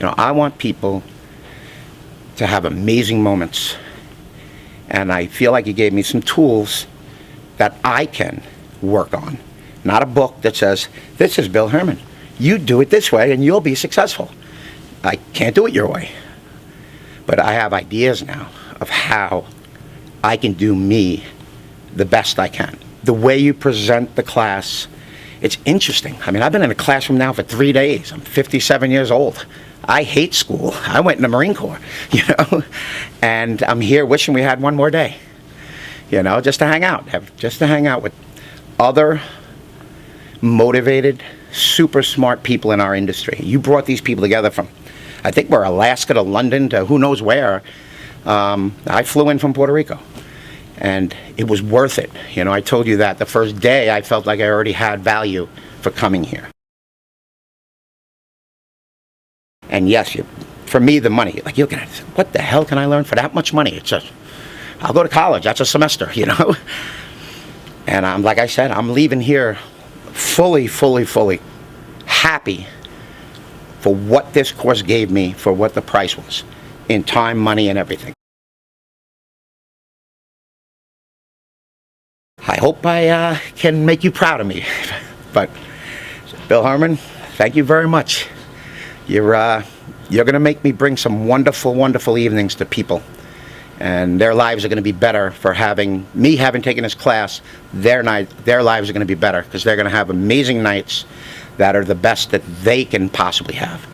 I want people to have amazing moments. And I feel like you gave me some tools that I can work on. Not a book that says, this is Bill Herman. You do it this way and you'll be successful. I can't do it your way. But I have ideas now of how I can do me the best I can. The way you present the class, it's interesting. I mean, I've been in a classroom now for 3 days. I'm 57 years old. I hate school. I went in the Marine Corps, and I'm here wishing we had one more day, just to hang out, with other motivated, super smart people in our industry. You brought these people together from, I think we're Alaska to London to who knows where. I flew in from Puerto Rico, and it was worth it. I told you that the first day I felt like I already had value for coming here. And yes, for me, the money, like, you look at it, what the hell can I learn for that much money? It's just, I'll go to college, that's a semester, And like I said, I'm leaving here fully happy for what this course gave me, for what the price was, in time, money, and everything. I hope I can make you proud of me. But Bill Herman, thank you very much. You're going to make me bring some wonderful evenings to people, and their lives are going to be better for having taken this class. Their lives are going to be better because they're going to have amazing nights that are the best that they can possibly have.